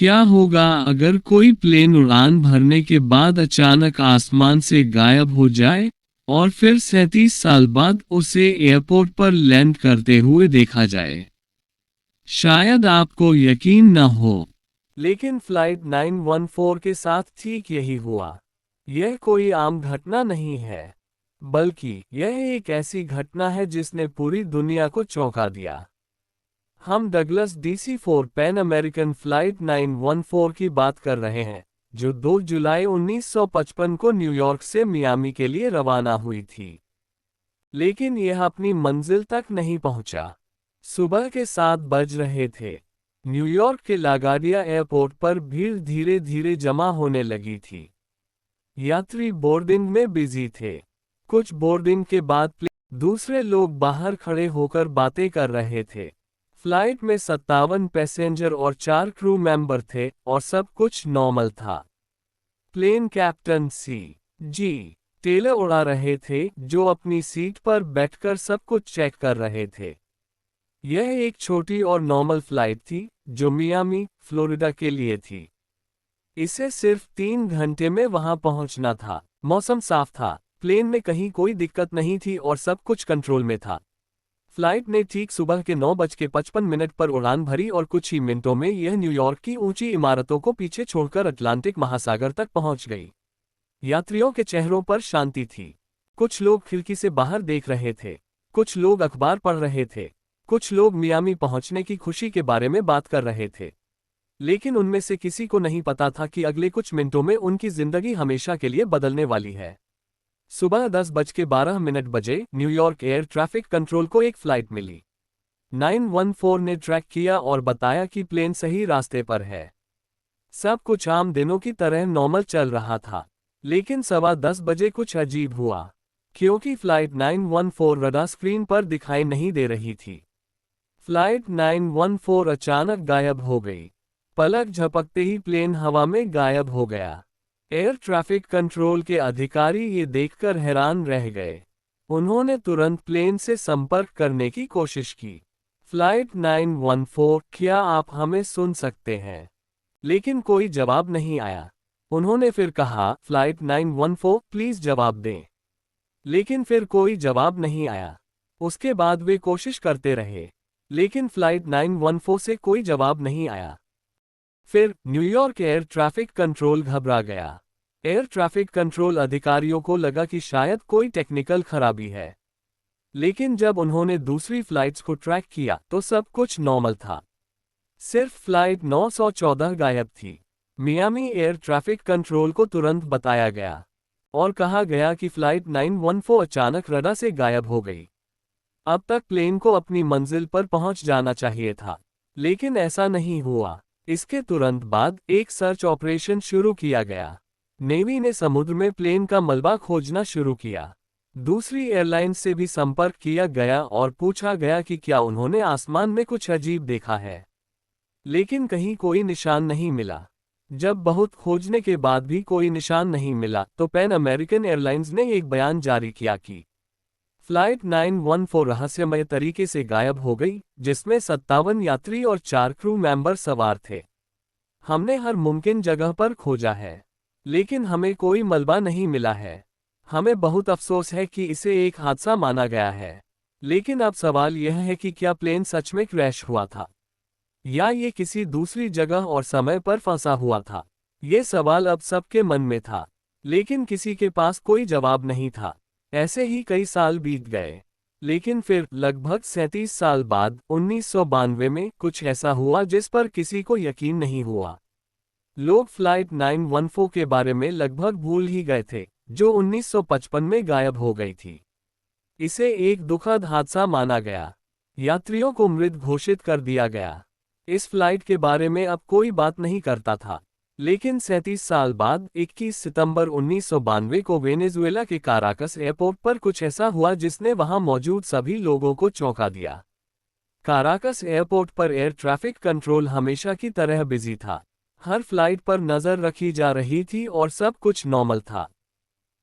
क्या होगा अगर कोई प्लेन उड़ान भरने के बाद अचानक आसमान से गायब हो जाए और फिर 37 साल बाद उसे एयरपोर्ट पर लैंड करते हुए देखा जाए? शायद आपको यकीन न हो, लेकिन फ्लाइट 914 के साथ ठीक यही हुआ। यह कोई आम घटना नहीं है, बल्कि यह एक ऐसी घटना है जिसने पूरी दुनिया को चौंका दिया। हम Douglas DC-4 pan American flight 914 की बात कर रहे हैं, जो 2 जुलाई 1955 को न्यूयॉर्क से मियामी के लिए रवाना हुई थी। लेकिन यह अपनी मंजिल तक नहीं पहुंचा। सुबह के 7 बज रहे थे। न्यूयॉर्क के लागार्डिया एयरपोर्ट पर भीड़ धीरे धीरे जमा होने लगी थी। यात्री बोर्डिंग में बिजी थे। कुछ बोर्डिंग के बाद दूसरे लोग बाहर खड़े होकर बातें कर रहे थे। फ्लाइट में 57 पैसेंजर और 4 क्रू मेंबर थे और सब कुछ नॉर्मल था। Plane captain C.G. टेलर उड़ा रहे थे, जो अपनी सीट पर बैठकर सब कुछ चेक कर रहे थे। यह एक छोटी और नॉर्मल फ्लाइट थी, जो मियामी, फ्लोरिडा के लिए थी। इसे सिर्फ 3 घंटे में वहां पहुंचना था। मौसम साफ था, प्लेन में कहीं कोई दिक्कत नहीं थी और सब कुछ कंट्रोल में था। फ्लाइट ने ठीक सुबह के 9:55 पर उड़ान भरी और कुछ ही मिनटों में यह न्यूयॉर्क की ऊंची इमारतों को पीछे छोड़कर अटलांटिक महासागर तक पहुंच गई। यात्रियों के चेहरों पर शांति थी। कुछ लोग खिड़की से बाहर देख रहे थे, कुछ लोग अखबार पढ़ रहे थे, कुछ लोग मियामी पहुंचने की खुशी के बारे में बात कर रहे थे। लेकिन उनमें से किसी को नहीं पता था कि अगले कुछ मिनटों में उनकी जिंदगी हमेशा के लिए बदलने वाली है। सुबह 10:12 बजे न्यूयॉर्क एयर ट्रैफिक कंट्रोल को एक फ्लाइट मिली। 914 ने ट्रैक किया और बताया कि प्लेन सही रास्ते पर है। सब कुछ आम दिनों की तरह नॉर्मल चल रहा था, लेकिन 10:15 कुछ अजीब हुआ, क्योंकि फ्लाइट 914 रडार स्क्रीन पर दिखाई नहीं दे रही थी। फ्लाइट 914 अचानक गायब हो गई। पलक झपकते ही प्लेन हवा में गायब हो गया। एयर ट्रैफिक कंट्रोल के अधिकारी ये देखकर हैरान रह गए। उन्होंने तुरंत प्लेन से संपर्क करने की कोशिश की। फ्लाइट 914, क्या आप हमें सुन सकते हैं? लेकिन कोई जवाब नहीं आया। उन्होंने फिर कहा, फ्लाइट 914, प्लीज जवाब दें। लेकिन फिर कोई जवाब नहीं आया। उसके बाद वे कोशिश करते रहे, लेकिन फ्लाइट 914 से कोई जवाब नहीं आया। फिर न्यूयॉर्क एयर ट्रैफिक कंट्रोल घबरा गया। एयर ट्रैफिक कंट्रोल अधिकारियों को लगा कि शायद कोई टेक्निकल खराबी है। लेकिन जब उन्होंने दूसरी फ्लाइट्स को ट्रैक किया तो सब कुछ नॉर्मल था। सिर्फ फ्लाइट 914 गायब थी। मियामी एयर ट्रैफिक कंट्रोल को तुरंत बताया गया और कहा गया कि फ्लाइट 914 अचानक रडार से गायब हो गई। अब तक प्लेन को अपनी मंजिल पर पहुंच जाना चाहिए था, लेकिन ऐसा नहीं हुआ। इसके तुरंत बाद एक सर्च ऑपरेशन शुरू किया गया। नेवी ने समुद्र में प्लेन का मलबा खोजना शुरू किया। दूसरी एयरलाइन से भी संपर्क किया गया और पूछा गया कि क्या उन्होंने आसमान में कुछ अजीब देखा है। लेकिन कहीं कोई निशान नहीं मिला। जब बहुत खोजने के बाद भी कोई निशान नहीं मिला तो पैन अमेरिकन एयरलाइंस ने एक बयान जारी किया कि फ्लाइट 914 रहस्यमय तरीके से गायब हो गई, जिसमें 57 यात्री और 4 क्रू मेंबर सवार थे। हमने हर मुमकिन जगह पर खोजा है, लेकिन हमें कोई मलबा नहीं मिला है। हमें बहुत अफसोस है कि इसे एक हादसा माना गया है। लेकिन अब सवाल यह है कि क्या प्लेन सच में क्रैश हुआ था, या ये किसी दूसरी जगह और समय पर फंसा हुआ था। ये सवाल अब सबके मन में था, लेकिन किसी के पास कोई जवाब नहीं था। ऐसे ही कई साल बीत गए, लेकिन फिर लगभग 37 साल बाद 1992 में कुछ ऐसा हुआ जिस पर किसी को यकीन नहीं हुआ। लोग फ्लाइट 914 के बारे में लगभग भूल ही गए थे, जो 1955 में गायब हो गई थी। इसे एक दुखद हादसा माना गया। यात्रियों को मृत घोषित कर दिया गया। इस फ्लाइट के बारे में अब कोई बात नहीं करता था। लेकिन 37 साल बाद 21 सितंबर 1992 को वेनेजुएला के काराकस एयरपोर्ट पर कुछ ऐसा हुआ जिसने वहां मौजूद सभी लोगों को चौंका दिया। काराकस एयरपोर्ट पर एयर ट्रैफिक कंट्रोल हमेशा की तरह बिजी था। हर फ्लाइट पर नजर रखी जा रही थी और सब कुछ नॉर्मल था।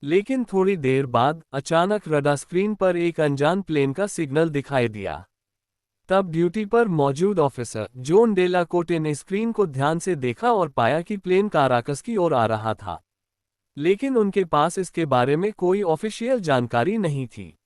लेकिन थोड़ी देर बाद अचानक रडार स्क्रीन पर एक अनजान प्लेन का सिग्नल दिखाई दिया। तब ड्यूटी पर मौजूद ऑफिसर जॉन डेला कोटे ने स्क्रीन को ध्यान से देखा और पाया कि प्लेन काराकस की ओर आ रहा था। लेकिन उनके पास इसके बारे में कोई ऑफिशियल जानकारी नहीं थी।